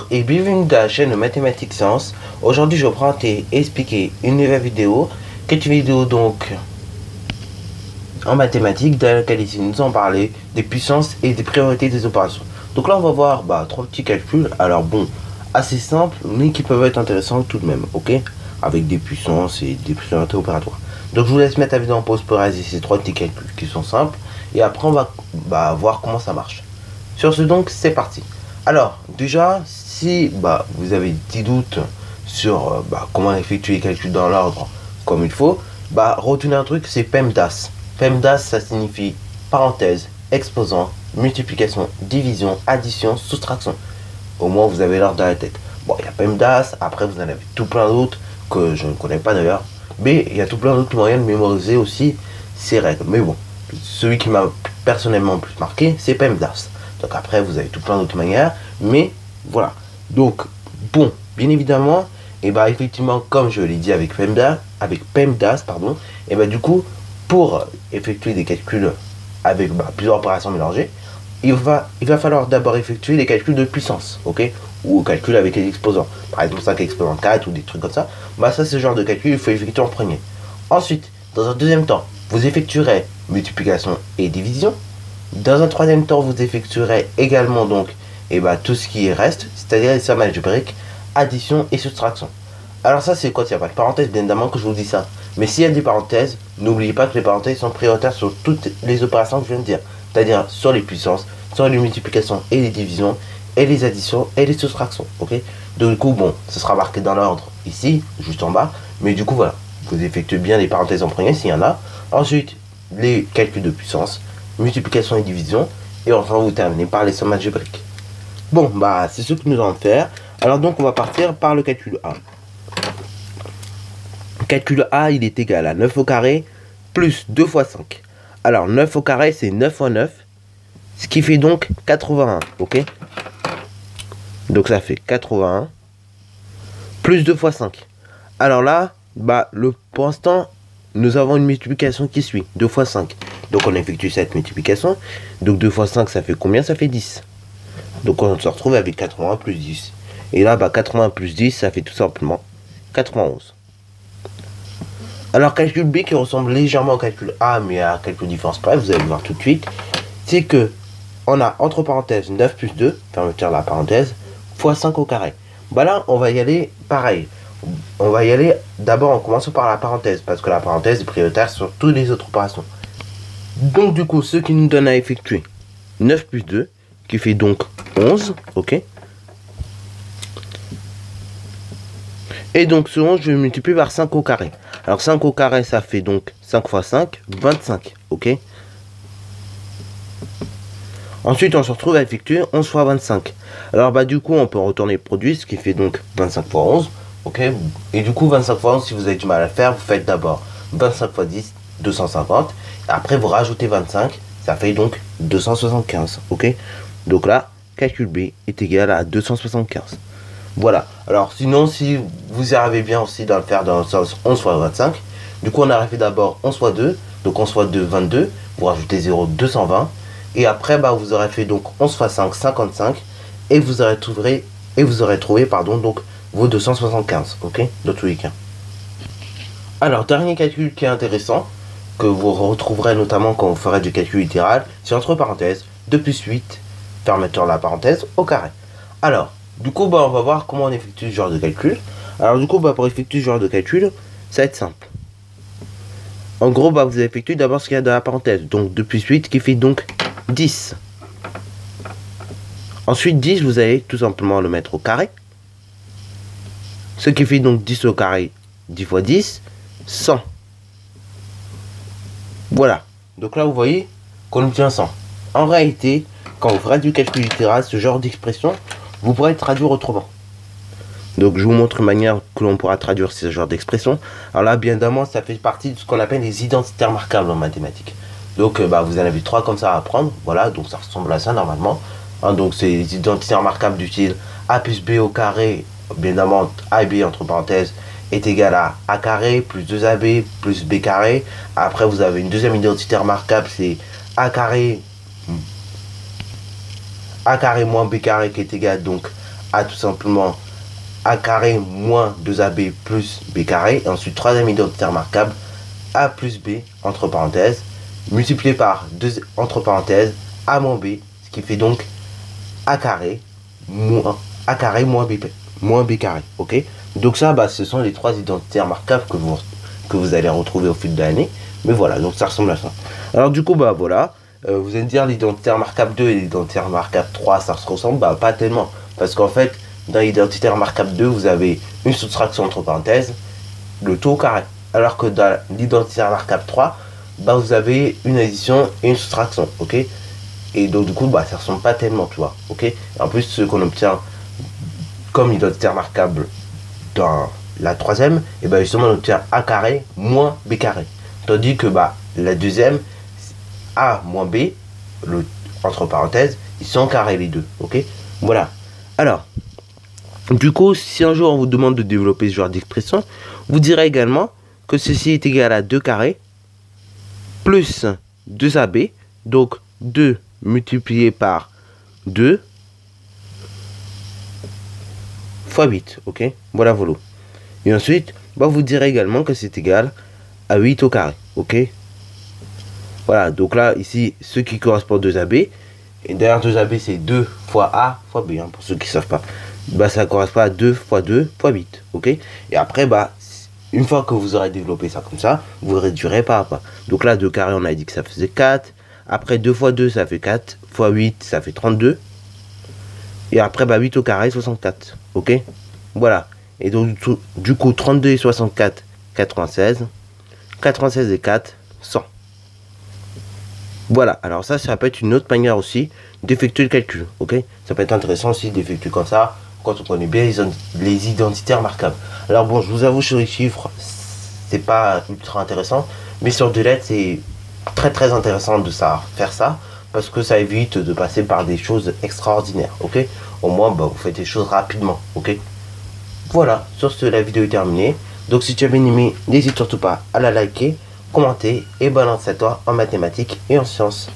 Bonjour et bienvenue dans la chaîne Mathématiques Sciences. Aujourd'hui je vais expliquer une nouvelle vidéo, qui est une vidéo donc en mathématiques dans laquelle ici nous allons parler des puissances et des priorités des opérations. Donc là on va voir trois petits calculs, alors bon, assez simples mais qui peuvent être intéressants tout de même, ok, avec des puissances et des priorités opératoires. Donc je vous laisse mettre la vidéo en pause pour réaliser ces trois petits calculs qui sont simples et après on va voir comment ça marche. Sur ce donc c'est parti. Alors déjà si vous avez des petits doutes sur comment effectuer les calculs dans l'ordre comme il faut, retenez un truc, c'est PEMDAS. PEMDAS ça signifie parenthèse, exposant, multiplication, division, addition, soustraction. Au moins vous avez l'ordre dans la tête. Bon, il y a PEMDAS, après vous en avez tout plein d'autres que je ne connais pas d'ailleurs, mais il y a tout plein d'autres moyens de mémoriser aussi ces règles. Mais bon, celui qui m'a personnellement plus marqué, c'est PEMDAS. Donc après vous avez tout plein d'autres manières, mais voilà. Donc bon, bien évidemment, et effectivement comme je l'ai dit avec PEMDAS, pardon, et du coup pour effectuer des calculs avec plusieurs opérations mélangées, il va falloir d'abord effectuer les calculs de puissance, ok, ou calcul avec les exposants, par exemple 5 exposant 4 ou des trucs comme ça. Ça c'est ce genre de calcul, il faut effectuer en premier. Ensuite, dans un deuxième temps, vous effectuerez multiplication et division. Dans un troisième temps, vous effectuerez également donc tout ce qui reste, c'est-à-dire les sommes algébriques, addition et soustraction. Alors ça c'est quoi? Il n'y a pas de parenthèse, bien évidemment que je vous dis ça. Mais s'il y a des parenthèses, n'oubliez pas que les parenthèses sont prioritaires sur toutes les opérations que je viens de dire. C'est-à-dire sur les puissances, sur les multiplications et les divisions, et les additions et les soustractions. Ok? Donc du coup, bon, ce sera marqué dans l'ordre ici, juste en bas. Mais du coup, voilà, vous effectuez bien les parenthèses en premier s'il y en a. Ensuite, les calculs de puissance, multiplication et division, et enfin vous terminez par les sommes algébriques. Bon, c'est ce que nous allons faire. Alors donc on va partir par le calcul A. Le calcul A, il est égal à 9 au carré plus 2 fois 5. Alors 9 au carré, c'est 9 fois 9, ce qui fait donc 81, ok? Donc ça fait 81 plus 2 fois 5. Alors là, pour l'instant, nous avons une multiplication qui suit, 2 fois 5. Donc on effectue cette multiplication. Donc 2 fois 5, ça fait combien? Ça fait 10. Donc on se retrouve avec 80 plus 10. Et là, 80 plus 10, ça fait tout simplement 91. Alors calcul B qui ressemble légèrement au calcul A, mais à quelques différences près, vous allez le voir tout de suite. C'est que on a entre parenthèses 9 plus 2, fermeture de la parenthèse, fois 5 au carré. Là, on va y aller pareil. On va y aller d'abord en commençant par la parenthèse, parce que la parenthèse est prioritaire sur toutes les autres opérations. Donc du coup, ce qui nous donne à effectuer 9 plus 2, qui fait donc 11, ok. Et donc ce 11, je vais multiplier par 5 au carré. Alors 5 au carré, ça fait donc 5 fois 5, 25, ok. Ensuite, on se retrouve à effectuer 11 fois 25. Alors du coup, on peut retourner le produit, ce qui fait donc 25 fois 11, ok. Et du coup, 25 fois 11, si vous avez du mal à le faire, vous faites d'abord 25 fois 10, 250. Après, vous rajoutez 25, ça fait donc 275, ok. Donc là, calcul B est égal à 275. Voilà. Alors sinon, si vous y arrivez bien aussi dans le faire dans le sens 11 fois 25, du coup on a fait d'abord 11 fois 2, donc 11 fois 2, 22, vous rajoutez 0, 220, et après vous aurez fait donc 11 fois 5, 55, et vous aurez trouvé donc vos 275, ok, dans tous les cas. Alors dernier calcul qui est intéressant, que vous retrouverez notamment quand vous ferez du calcul littéral, c'est entre parenthèses 2 plus 8, fermeture de la parenthèse, au carré. Alors, du coup, on va voir comment on effectue ce genre de calcul. Alors, du coup, pour effectuer ce genre de calcul, ça va être simple. En gros, vous effectuez d'abord ce qu'il y a dans la parenthèse. Donc, 2 plus 8 qui fait donc 10. Ensuite, 10, vous allez tout simplement le mettre au carré. Ce qui fait donc 10 au carré, 10 fois 10, 100. Voilà. Donc là, vous voyez qu'on obtient 100. En réalité, quand vous ferez du calcul littéral, ce genre d'expression, vous pourrez traduire autrement. Donc je vous montre une manière que l'on pourra traduire ce genre d'expression. Alors là, bien évidemment, ça fait partie de ce qu'on appelle les identités remarquables en mathématiques. Donc vous en avez 3 comme ça à apprendre. Voilà, donc ça ressemble à ça normalement. Donc c'est les identités remarquables du style A plus B au carré, bien évidemment A et B entre parenthèses, est égal à A carré plus 2AB plus B carré. Après vous avez une deuxième identité remarquable, c'est A carré moins B carré qui est égal donc A tout simplement A carré moins 2AB plus B carré. Et ensuite, troisième identité remarquable, A plus B, entre parenthèses, multiplié par 2 entre parenthèses, A moins B, ce qui fait donc A carré moins B carré. Ok. Donc ça, bah, ce sont les trois identités remarquables que vous allez retrouver au fil de l'année. Mais voilà, donc ça ressemble à ça. Alors du coup, bah voilà. Vous allez me dire l'identité remarquable 2 et l'identité remarquable 3, ça se ressemble? Bah pas tellement. Parce qu'en fait, dans l'identité remarquable 2, vous avez une soustraction entre parenthèses, le tout au carré. Alors que dans l'identité remarquable 3, bah vous avez une addition et une soustraction. Ok. Et donc du coup, bah ça ressemble pas tellement, tu vois. Ok. Et en plus, ce qu'on obtient comme identité remarquable dans la troisième, et bah justement on obtient A carré moins B carré. Tandis que bah la deuxième, A moins B, entre parenthèses, ils sont carrés les deux. Ok. Voilà. Alors, du coup, si un jour on vous demande de développer ce genre d'expression, vous direz également que ceci est égal à 2 carrés plus 2AB, donc 2 multiplié par 2 fois 8, ok. Voilà, voilà. Et ensuite, bah, vous direz également que c'est égal à 8 au carré, ok. Voilà, donc là, ici, ce qui correspond à 2AB, et derrière 2AB, c'est 2 fois A fois B, hein, pour ceux qui ne savent pas. Bah, ça correspond à 2 fois 2 fois 8, ok. Et après, bah, une fois que vous aurez développé ça comme ça, vous réduirez pas à pas. Donc là, 2 carré, on a dit que ça faisait 4. Après, 2 fois 2, ça fait 4. Fois 8, ça fait 32. Et après, bah, 8 au carré, 64, ok. Voilà. Et donc, du coup, 32 et 64, 96. 96 et 4, 100. Voilà, alors ça peut être une autre manière aussi d'effectuer le calcul, ok. Ça peut être intéressant aussi d'effectuer comme ça, quand on connaît bien les identités remarquables. Alors bon, je vous avoue, sur les chiffres, c'est pas ultra intéressant, mais sur des lettres, c'est très intéressant de savoir faire ça, parce que ça évite de passer par des choses extraordinaires, ok. Au moins, bah, vous faites les choses rapidement, ok. Voilà, sur ce, la vidéo est terminée. Donc si tu as bien aimé, n'hésite surtout pas à la liker, commenter et bonne chance à toi en mathématiques et en sciences.